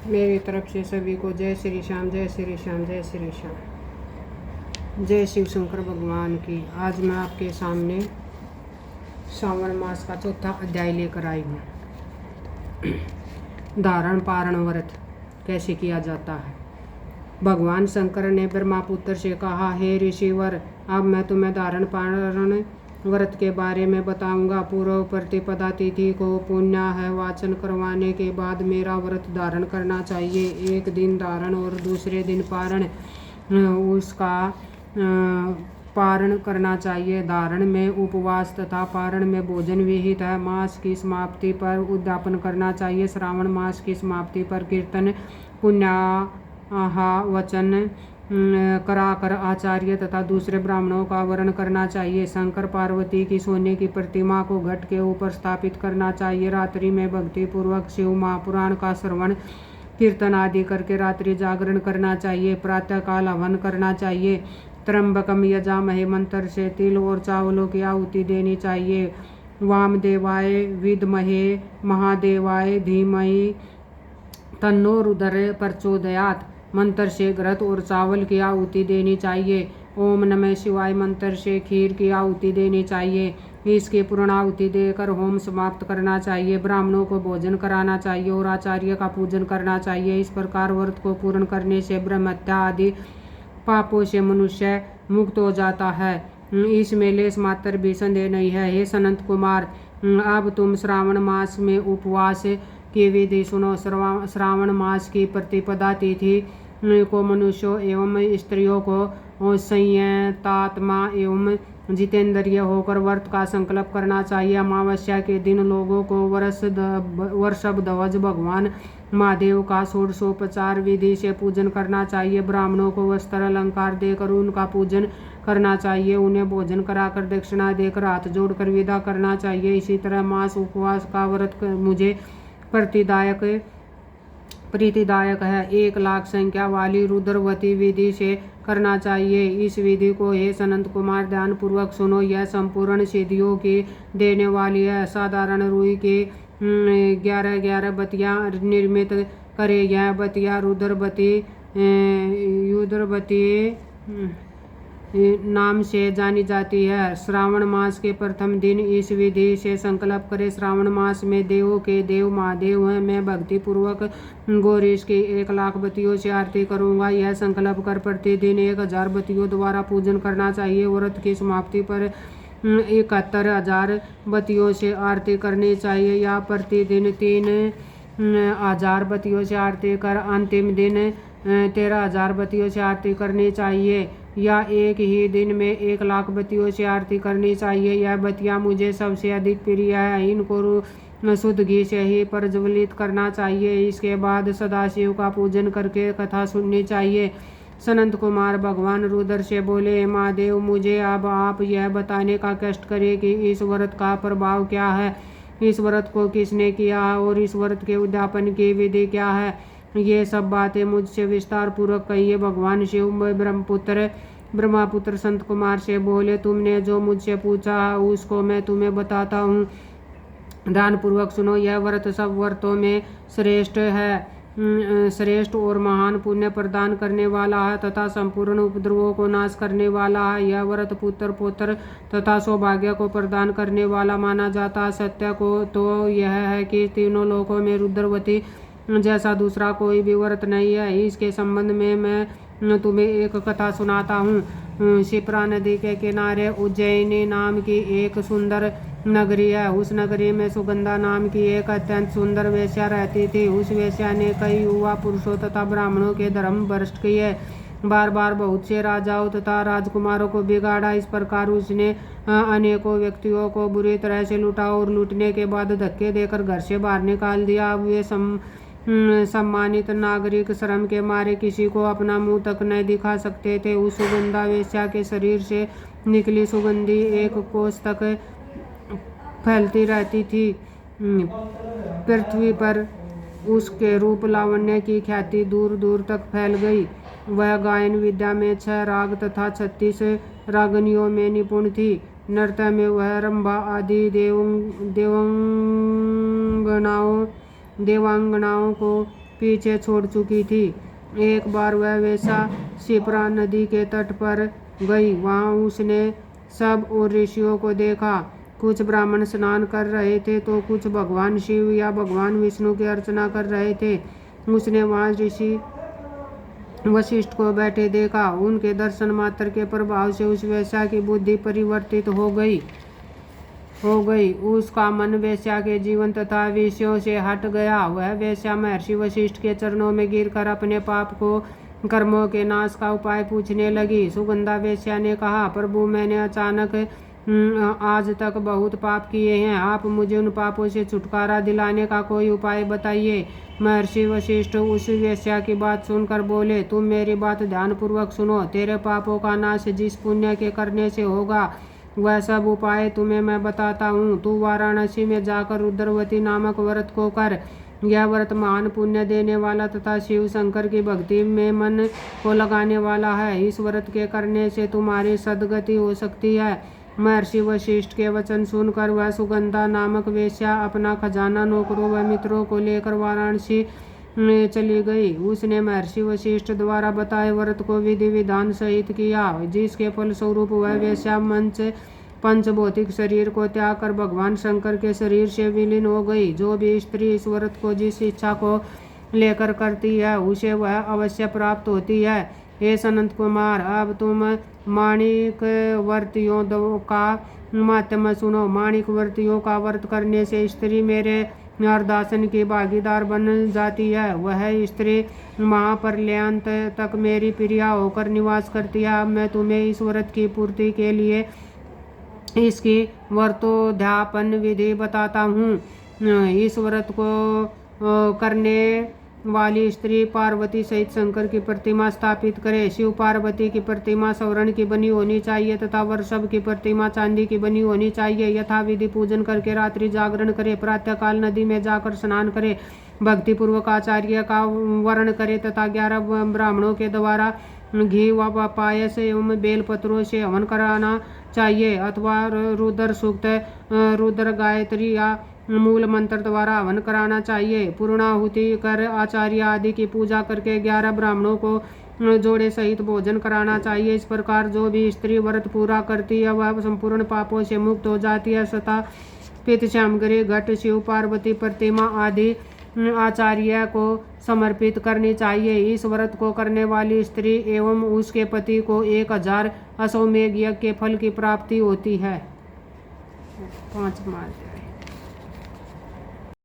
मेरी तरफ से सभी को जय श्री श्याम, जय श्री श्याम, जय श्री श्याम। जय शिव शंकर भगवान की। आज मैं आपके सामने श्रावण मास का चौथा अध्याय लेकर आई हूँ। धारण पारण व्रत कैसे किया जाता है। भगवान शंकर ने ब्रह्मापुत्र से कहा, हे ऋषिवर, अब मैं तुम्हें धारण पारण व्रत के बारे में बताऊंगा। पूर्व प्रतिपदा तिथि को पुण्य वाचन करवाने के बाद मेरा व्रत धारण करना चाहिए। एक दिन धारण और दूसरे दिन पारण उसका पारण करना चाहिए। धारण में उपवास तथा पारण में भोजन विहित है। मास की समाप्ति पर उद्यापन करना चाहिए। श्रावण मास की समाप्ति पर कीर्तन पुण्याहा वचन कराकर आचार्य तथा दूसरे ब्राह्मणों का वरण करना चाहिए। शंकर पार्वती की सोने की प्रतिमा को घट के ऊपर स्थापित करना चाहिए। रात्रि में भक्ति पूर्वक शिव महापुराण का श्रवण कीर्तन आदि करके रात्रि जागरण करना चाहिए। प्रातःकाल हवन करना चाहिए। त्र्यंबकम यजामहे मंत्र से तिल और चावलों की आहुति देनी चाहिए। वामदेवाय विद्महे महादेवाय धीमहि तन्नो रुद्र प्रचोदयात् मंत्र से घृत और चावल की आहुति देनी चाहिए। ओम नमः शिवाय मंत्र से खीर की आहुति देनी चाहिए। इसकी पूर्णाहुति देकर होम समाप्त करना चाहिए। ब्राह्मणों को भोजन कराना चाहिए और आचार्य का पूजन करना चाहिए। इस प्रकार व्रत को पूर्ण करने से ब्रह्महत्या आदि पापों से मनुष्य मुक्त हो जाता है। इसमें लेस मात्र भी संदेह नहीं है। हे सनत कुमार, अब तुम श्रावण मास में उपवास की विधि सुनो। श्रावण मास की प्रतिपदा तिथि को मनुष्यों एवं स्त्रियों को संयतात्मा एवं जितेंद्रिय होकर व्रत का संकल्प करना चाहिए। अमावस्या के दिन लोगों को वृषभ ध्वज भगवान महादेव का षोडशोपचार विधि से पूजन करना चाहिए। ब्राह्मणों को वस्त्र अलंकार देकर उनका पूजन करना चाहिए। उन्हें भोजन कराकर दक्षिणा देकर हाथ जोड़कर विदा करना चाहिए। इसी तरह मास उपवास का व्रत मुझे प्रीतिदायक है। 1,00,000 संख्या वाली रुद्रवती विधि से करना चाहिए। इस विधि को हे सनत कुमार ध्यान पूर्वक सुनो। यह संपूर्ण सिद्धियों की देने वाली है। साधारण रुई के 11 बत्तियां निर्मित करे। यह बत्तियां रुद्रवती नाम से जानी जाती है। श्रावण मास के प्रथम दिन इस विधि से संकल्प करे। श्रावण मास में देवों के देव महादेव हैं। मैं भक्ति पूर्वक गौरीश की 1,00,000 बत्तियों से आरती करूंगा। यह संकल्प कर प्रतिदिन 1,000 बत्तियों द्वारा पूजन करना चाहिए। व्रत की समाप्ति पर 71,000 बत्तियों से आरती करनी चाहिए। या प्रतिदिन 3,000 बत्तियों से आरती कर अंतिम दिन 13,000 बत्तियों से आरती करनी चाहिए। या एक ही दिन में 1,00,000 बत्तियों से आरती करनी चाहिए। यह बत्तियां मुझे सबसे अधिक प्रिय है। इनको शुद्ध घी से ही प्रज्वलित करना चाहिए। इसके बाद सदाशिव का पूजन करके कथा सुननी चाहिए। सनत कुमार भगवान रुद्र से बोले, महादेव, मुझे अब आप यह बताने का कष्ट करें कि इस व्रत का प्रभाव क्या है। इस व्रत को किसने किया और इस व्रत के उद्यापन की विधि क्या है। ये सब बातें मुझसे विस्तार पूर्वक कहिए। भगवान शिव ब्रह्मापुत्र संत कुमार से बोले, तुमने जो मुझसे पूछा उसको मैं तुम्हें बताता हूँ। ध्यान पूर्वक सुनो। यह व्रत सब व्रतों में श्रेष्ठ और महान पुण्य प्रदान करने वाला है तथा संपूर्ण उपद्रवों को नाश करने वाला है। यह व्रत पुत्र पौत्र तथा सौभाग्य को प्रदान करने वाला माना जाता है। सत्य को तो यह है कि तीनों लोकों में रुद्रवती जैसा दूसरा कोई भी व्रत नहीं है। इसके संबंध में मैं तुम्हें एक कथा सुनाता हूँ। शिप्रा नदी के किनारे उज्जैनी नाम की एक सुंदर नगरी है। उस नगरी में सुगंधा नाम की एक अत्यंत सुंदर वेश्या रहती थी। उस वेश्या ने कई युवा पुरुषों तथा ब्राह्मणों के धर्म भ्रष्ट किए। बार बार बहुत से राजाओं तथा राजकुमारों को बिगाड़ा। इस प्रकार उसने अनेकों व्यक्तियों को बुरी तरह से लूटा और लूटने के बाद धक्के देकर घर से बाहर निकाल दिया। अब वे सम्मानित नागरिक शर्म के मारे किसी को अपना मुंह तक न दिखा सकते थे। उस सुगंधा वेश्या के शरीर से निकली सुगंधी 1 कोस तक फैलती रहती थी। पृथ्वी पर उसके रूप लावण्य की ख्याति दूर दूर तक फैल गई। वह गायन विद्या में 6 राग तथा 36 रागनियों में निपुण थी। नृत्य में वह रंभा आदि देवांगनाओं को पीछे छोड़ चुकी थी। एक बार वह वेश्या शिप्रा नदी के तट पर गई। वहां उसने सब और ऋषियों को देखा। कुछ ब्राह्मण स्नान कर रहे थे तो कुछ भगवान शिव या भगवान विष्णु की अर्चना कर रहे थे। उसने वहां ऋषि वशिष्ठ को बैठे देखा। उनके दर्शन मात्र के प्रभाव से उस वेश्या की बुद्धि परिवर्तित हो गई। उसका मन वेश्या के जीवन तथा विषयों से हट गया। वह वेश्या महर्षि वशिष्ठ के चरणों में गिरकर अपने पाप को कर्मों के नाश का उपाय पूछने लगी। सुगंधा वेश्या ने कहा, प्रभु, मैंने अचानक आज तक बहुत पाप किए हैं। आप मुझे उन पापों से छुटकारा दिलाने का कोई उपाय बताइए। महर्षि वशिष्ठ उस वेश्या की बात सुनकर बोले, तुम मेरी बात ध्यानपूर्वक सुनो। तेरे पापों का नाश जिस पुण्य के करने से होगा वह सब उपाय तुम्हें मैं बताता हूँ। तू वाराणसी में जाकर रुद्रवती नामक व्रत को कर। यह व्रत महान पुण्य देने वाला तथा शिव शंकर की भक्ति में मन को लगाने वाला है। इस व्रत के करने से तुम्हारी सद्गति हो सकती है। महर्षि वशिष्ठ के वचन सुनकर वह सुगंधा नामक वेश्या अपना खजाना, नौकरों व मित्रों को लेकर वाराणसी में चली गई। उसने महर्षि वशिष्ठ द्वारा बताए व्रत को विधि विधान सहित किया, जिसके फलस्वरूप वह वेश्या पंचभौतिक शरीर को त्याग कर भगवान शंकर के शरीर से विलीन हो गई। जो भी स्त्री इस व्रत को जिस इच्छा को लेकर करती है उसे वह अवश्य प्राप्त होती है। हे सनत कुमार, अब तुम माणिक व्रतियों का माध्यम सुनो। माणिक व्रतियों का व्रत करने से स्त्री मेरे अर्धासन की भागीदार बन जाती है। वह स्त्री महाप्रलयांत तक मेरी प्रिया होकर निवास करती है। अब मैं तुम्हें इस व्रत की पूर्ति के लिए इसकी व्रतोद्यापन विधि बताता हूँ। इस व्रत को करने वाली स्त्री पार्वती सहित शंकर की प्रतिमा स्थापित करे। शिव पार्वती की प्रतिमा स्वर्ण की बनी होनी चाहिए तथा वृषभ की प्रतिमा चांदी की बनी होनी चाहिए। यथाविधि पूजन करके रात्रि जागरण करे। प्रातःकाल नदी में जाकर स्नान करे। भक्तिपूर्वक आचार्य का वर्ण करे तथा 11 ब्राह्मणों के द्वारा घी व पायस एवं बेलपत्रों से हवन कराना चाहिए अथवा रुद्र सूक्त, रुद्र गायत्री या मूल मंत्र द्वारा हवन कराना चाहिए। पूर्णाहुति कर आचार्य आदि की पूजा करके 11 ब्राह्मणों को जोड़े सहित भोजन कराना चाहिए। इस प्रकार जो भी स्त्री व्रत पूरा करती है वह संपूर्ण पापों से मुक्त हो जाती है। सता पित श्यामगिरी घट शिव पार्वती प्रतिमा आदि आचार्य को समर्पित करनी चाहिए। इस व्रत को करने वाली स्त्री एवं उसके पति को 1000 अश्वमेध यज्ञ के फल की प्राप्ति होती है। 5 मार्च